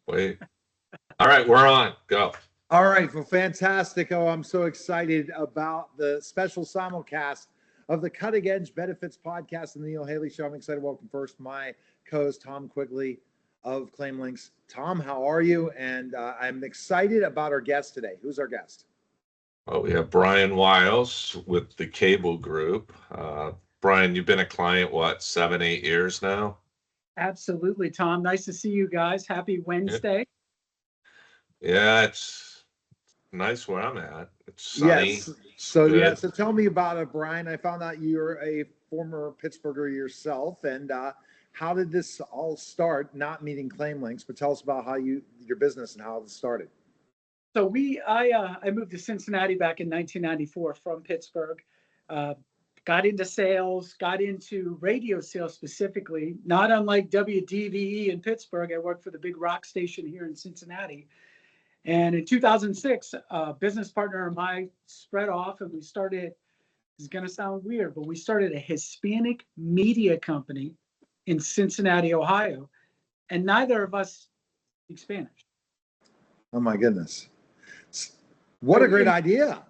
Wait. All right, we're on. Go. All right, well, fantastic. Oh, I'm so excited about the special simulcast of the Cutting Edge Benefits Podcast and the Neil Haley Show. I'm excited to welcome first my co-host, Tom Quigley of Claim Links. Tom, how are you? And I'm excited about our guest today. Who's our guest? Well, we have Brian Wiles with the Cable Group. Brian, you've been a client, what, 7, 8 years now? Absolutely, Tom. Nice to see you guys. Happy Wednesday. Yeah, it's nice where I'm at. It's sunny. Yes. So tell me about it, Brian. I found out you're a former Pittsburgher yourself, and how did this all start? Not meeting Claim Links, but tell us about how your business and how it started. So I moved to Cincinnati back in 1994 from Pittsburgh. Got into sales, got into radio sales specifically, not unlike WDVE in Pittsburgh. I worked for the big rock station here in Cincinnati. And in 2006, a business partner of mine spread off and we started, it's going to sound weird, but we started a Hispanic media company in Cincinnati, Ohio. And neither of us speak Spanish. Oh my goodness. What a great idea.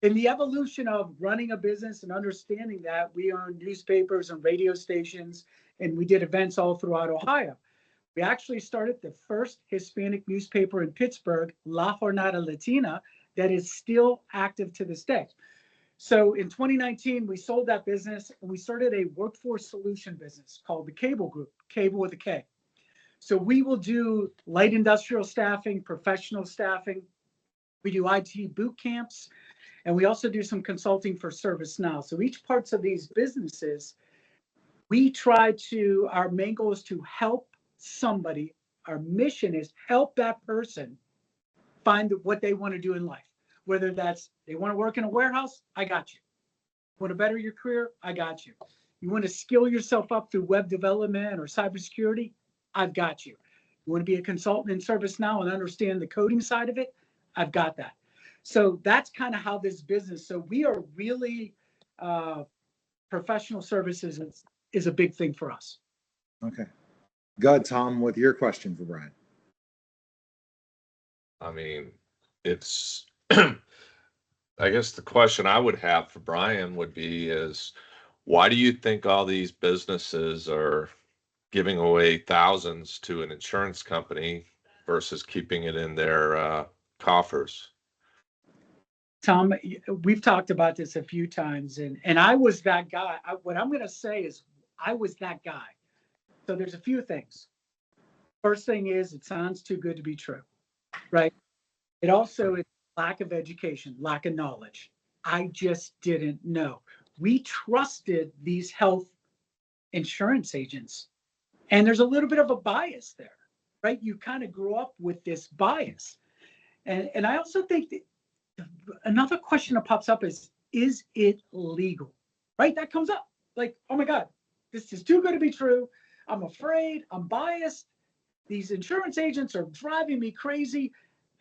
In the evolution of running a business and understanding that, we own newspapers and radio stations, and we did events all throughout Ohio. We actually started the first Hispanic newspaper in Pittsburgh, La Jornada Latina, that is still active to this day. So in 2019, we sold that business and we started a workforce solution business called the Cable Group, Cable with a K. So we will do light industrial staffing, professional staffing. We do IT boot camps. And we also do some consulting for ServiceNow. So each parts of these businesses, our main goal is to help somebody. Our mission is help that person find what they want to do in life. Whether that's they want to work in a warehouse, I got you. Want to better your career, I got you. You want to skill yourself up through web development or cybersecurity, I've got you. You want to be a consultant in ServiceNow and understand the coding side of it, I've got that. So that's kind of how this business. So we are really professional services is a big thing for us. Okay. Go ahead, Tom, with your question for Brian. I mean, it's, I guess the question I would have for Brian would be is, why do you think all these businesses are giving away thousands to an insurance company versus keeping it in their coffers? Tom, we've talked about this a few times, and I was that guy. What I'm going to say is I was that guy. So there's a few things. First thing is it sounds too good to be true, right? It also is lack of education, lack of knowledge. I just didn't know. We trusted these health insurance agents, and there's a little bit of a bias there, right? You kind of grew up with this bias. And I also think that another question that pops up is it legal? Right? That comes up like, oh my God, this is too good to be true. I'm afraid, I'm biased. These insurance agents are driving me crazy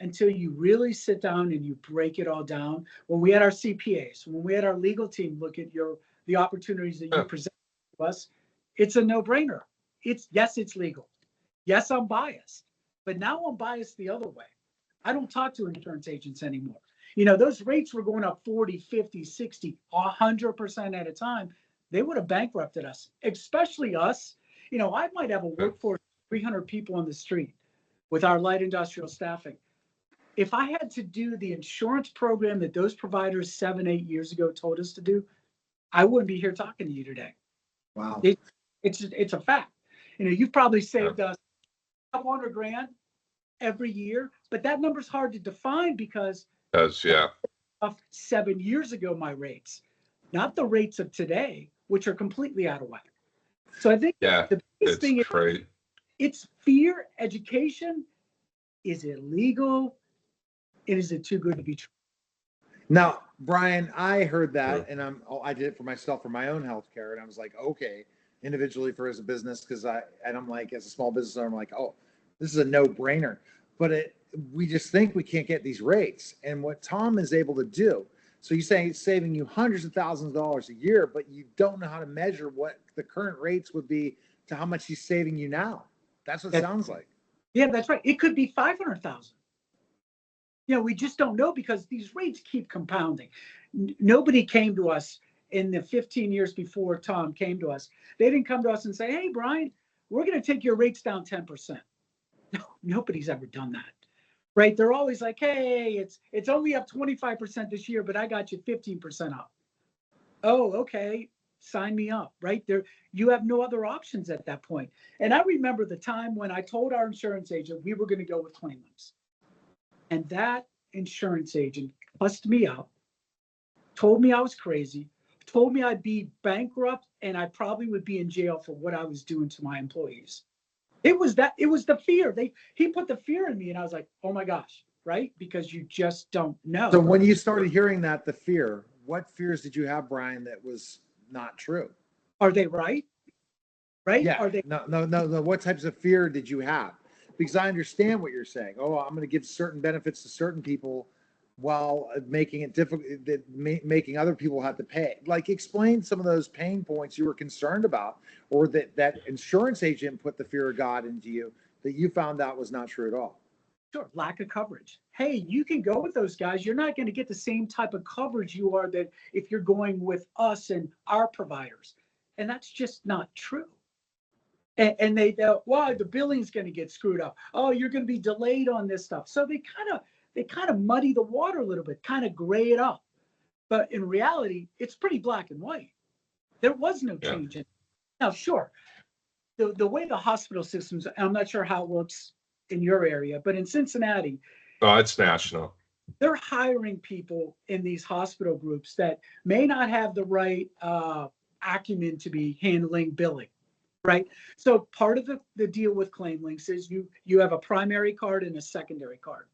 until you really sit down and you break it all down. When we had our CPAs, when we had our legal team look at the opportunities that you present to us, it's a no-brainer. Yes, it's legal. Yes, I'm biased. But now I'm biased the other way. I don't talk to insurance agents anymore. You know, those rates were going up 40, 50, 60, 100% at a time. They would have bankrupted us, especially us. You know, I might have a workforce of 300 people on the street with our light industrial staffing. If I had to do the insurance program that those providers 7, 8 years ago told us to do, I wouldn't be here talking to you today. Wow. It's a fact. You know, you've probably saved us a couple $100,000 every year, but that number's hard to define because of 7 years ago, my rates, not the rates of today, which are completely out of whack. So I think the biggest thing is it's fear, education. Is it legal? Is it too good to be true? Now, Brian, I heard that, and I did it for myself for my own healthcare, and I was like, okay, individually for as a business, I'm like, as a small business owner, I'm like, oh, this is a no-brainer. But we just think we can't get these rates, and what Tom is able to do. So you say it's saving you hundreds of thousands of dollars a year, but you don't know how to measure what the current rates would be to how much he's saving you now. That's what it sounds like. Yeah, that's right. It could be 500,000. We just don't know because these rates keep compounding. Nobody came to us in the 15 years before Tom came to us. They didn't come to us and say, hey, Brian, we're going to take your rates down 10%. No, nobody's ever done that. Right? They're always like, hey, it's only up 25% this year, but I got you 15% up. Oh, okay. Sign me up, right? There, you have no other options at that point. And I remember the time when I told our insurance agent we were going to go with claim limits. And that insurance agent cussed me out, told me I was crazy, told me I'd be bankrupt, and I probably would be in jail for what I was doing to my employees. It was the fear. He put the fear in me, and I was like, oh my gosh, right? Because you just don't know. So when you started hearing that, the fear, what fears did you have, Brian, that was not true? Are they right? Right? Yeah. Are they? No. What types of fear did you have? Because I understand what you're saying. Oh, I'm going to give certain benefits to certain people while making it difficult, making other people have to pay. Like, explain some of those pain points you were concerned about, or that insurance agent put the fear of God into you that you found out was not true at all. Sure, lack of coverage. Hey, you can go with those guys. You're not going to get the same type of coverage you are that if you're going with us and our providers. And that's just not true. And they go, well, the billing's going to get screwed up. Oh, you're going to be delayed on this stuff. So they kind of muddy the water a little bit, kind of gray it up. But in reality, it's pretty black and white. There was no change in it. Now, sure, the way the hospital systems, I'm not sure how it works in your area, but in Cincinnati, oh, it's national. They're hiring people in these hospital groups that may not have the right acumen to be handling billing. Right. So part of the deal with Claim Links is you have a primary card and a secondary card,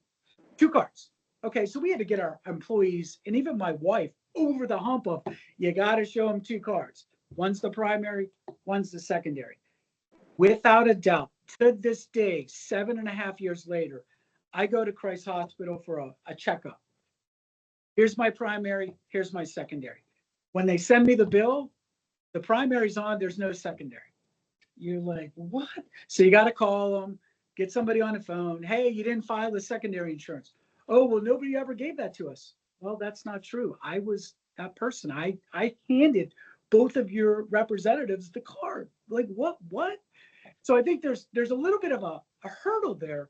2 cards. Okay. So we had to get our employees and even my wife over the hump of, you got to show them 2 cards. One's the primary, one's the secondary. Without a doubt, to this day, 7.5 years later, I go to Christ Hospital for a checkup. Here's my primary, here's my secondary. When they send me the bill, the primary's on, there's no secondary. You're like, what? So you got to call them, get somebody on the phone. Hey, you didn't file the secondary insurance. Oh, well, nobody ever gave that to us. Well, that's not true. I was that person. I handed both of your representatives the card. Like, what? So I think there's a little bit of a hurdle there,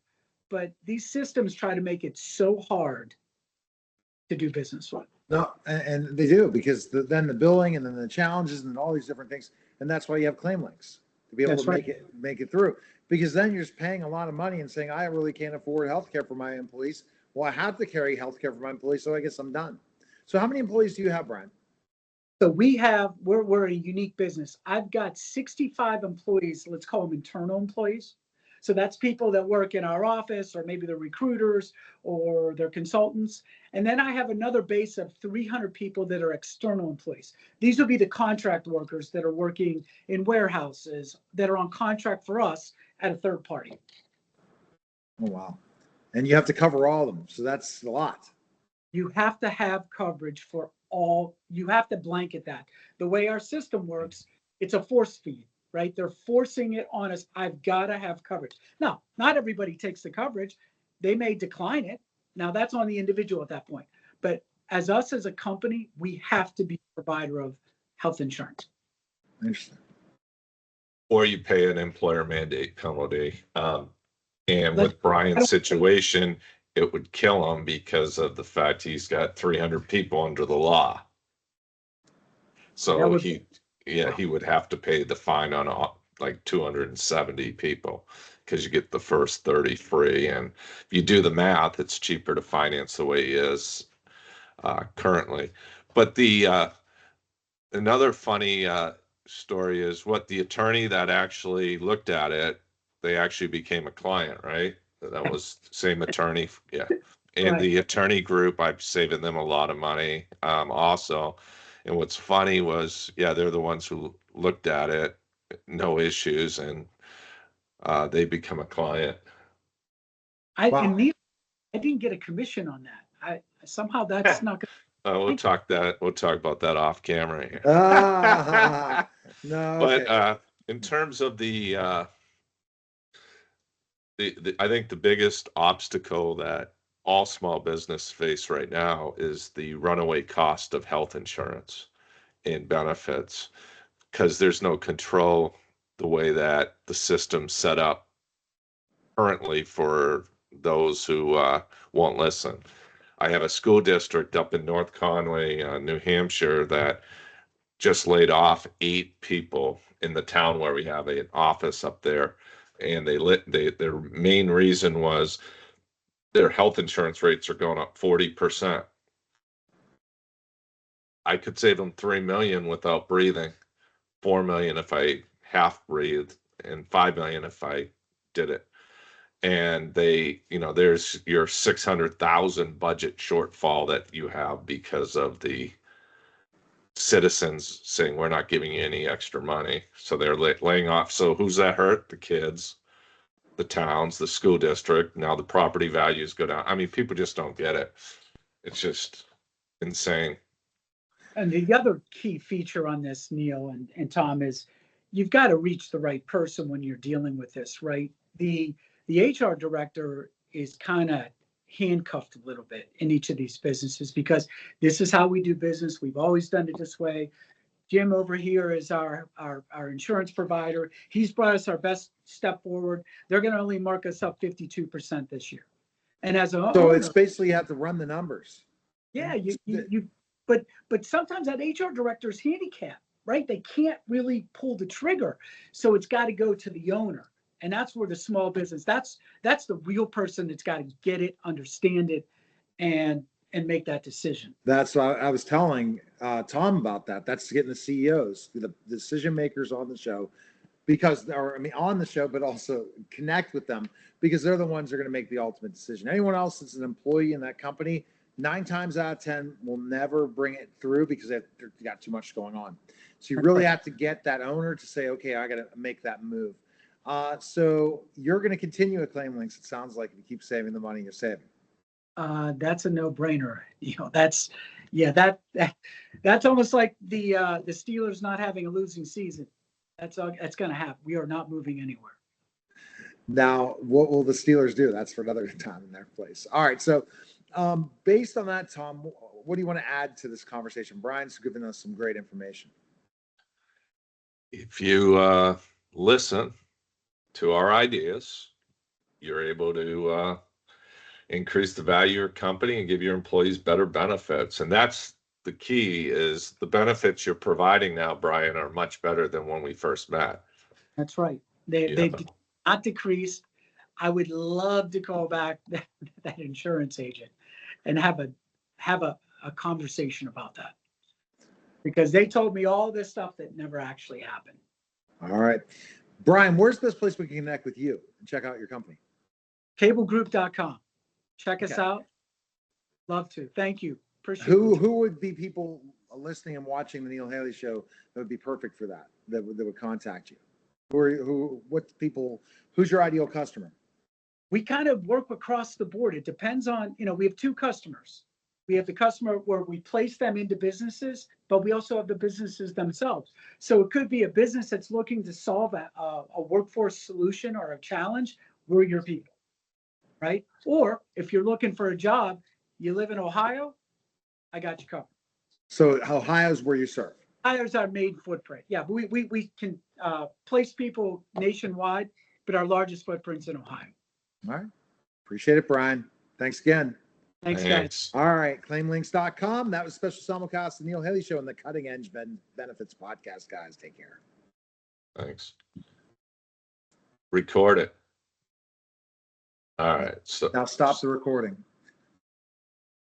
but these systems try to make it so hard to do business with. No, and they do, because then the billing and then the challenges and all these different things. And that's why you have Claim Links, to be able That's to right. make it through, because then you're just paying a lot of money and saying, I really can't afford healthcare for my employees. Well, I have to carry healthcare for my employees, so I guess I'm done. So how many employees do you have, Brian? So we're a unique business. I've got 65 employees, let's call them internal employees. So that's people that work in our office, or maybe they're recruiters or they're consultants. And then I have another base of 300 people that are external employees. These would be the contract workers that are working in warehouses that are on contract for us at a third party. Oh, wow. And you have to cover all of them. So that's a lot. You have to have coverage for all. You have to blanket that. The way our system works, it's a force feed, right? They're forcing it on us. I've got to have coverage. Now, not everybody takes the coverage. They may decline it. Now, that's on the individual at that point. But as us as a company, we have to be a provider of health insurance. Interesting. Or you pay an employer mandate penalty. And with Brian's situation, it would kill him because of the fact he's got 300 people under the law. So he would have to pay the fine on like 270 people, because you get the first 30 free. And if you do the math, it's cheaper to finance the way he is currently. But another funny story is what the attorney that actually looked at it, they actually became a client, right? That was the same attorney. Yeah. And the attorney group, I'm saving them a lot of money also. And what's funny was, they're the ones who looked at it, no issues, and they become a client. I didn't get a commission on that. Somehow that's not good. We'll talk about that off camera here. No. Okay. But in terms of the I think the biggest obstacle that all small business face right now is the runaway cost of health insurance and benefits, because there's no control the way that the system's set up currently for those who won't listen. I have a school district up in North Conway, New Hampshire, that just laid off 8 people in the town where we have an office up there. And their main reason was their health insurance rates are going up 40%. I could save them 3 million without breathing, 4 million if I half breathed, and 5 million if I did it. And there's your 600,000 budget shortfall that you have because of the citizens saying we're not giving you any extra money. So they're laying off. So who's that hurt? The kids, the towns, the school district. Now the property values go down. I mean, people just don't get it. It's just insane. And the other key feature on this, Neil and Tom, is you've got to reach the right person when you're dealing with this, right? The HR director is kind of handcuffed a little bit in each of these businesses because this is how we do business. We've always done it this way. Jim over here is our insurance provider. He's brought us our best step forward. They're going to only mark us up 52% this year. And as a So owner, it's basically you have to run the numbers. yeah, but sometimes that HR director is handicapped, right? They can't really pull the trigger. So it's got to go to the owner. And that's where the small business, that's the real person that's got to get it, understand it, and make that decision. That's what I was telling Tom about that. That's getting the CEOs, the decision makers on the show, on the show, but also connect with them because they're the ones that are going to make the ultimate decision. Anyone else that's an employee in that company, 9 times out of 10 will never bring it through because they've got too much going on. So you really have to get that owner to say, okay, I got to make that move. So you're going to continue at Claim Links. It sounds like if you keep saving the money you're saving. That's a no-brainer. That's almost like the Steelers not having a losing season. That's going to happen. We are not moving anywhere. Now, what will the Steelers do? That's for another time in their place. All right. So, based on that, Tom, what do you want to add to this conversation? Brian's given us some great information. If you listen to our ideas, you're able to increase the value of your company and give your employees better benefits. And that's the key, is the benefits you're providing now, Brian, are much better than when we first met. That's right. They've not decreased. I would love to call back that insurance agent and have a conversation about that, because they told me all this stuff that never actually happened. All right. Brian, where's the best place we can connect with you and check out your company? Cablegroup.com. Check us out. Love to. Thank you. Appreciate it. Who would be people listening and watching the Neil Haley show that would be perfect for that would contact you? Who's your ideal customer? We kind of work across the board. It depends on, we have 2 customers. We have the customer where we place them into businesses, but we also have the businesses themselves. So it could be a business that's looking to solve a workforce solution or a challenge. We're your people, right? Or if you're looking for a job, you live in Ohio, I got you covered. So Ohio's where you serve. Ohio's our main footprint. Yeah, but we can place people nationwide, but our largest footprint's in Ohio. All right. Appreciate it, Brian. Thanks again. Thanks, guys. All right. ClaimLinks.com. That was special simulcast of the Neil Haley Show and the Cutting Edge Benefits Podcast, guys. Take care. Thanks. Record it. All right. So now stop the recording.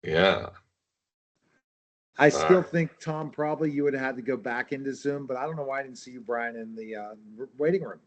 Yeah. I still think, Tom, probably you would have had to go back into Zoom, but I don't know why I didn't see you, Brian, in the waiting room.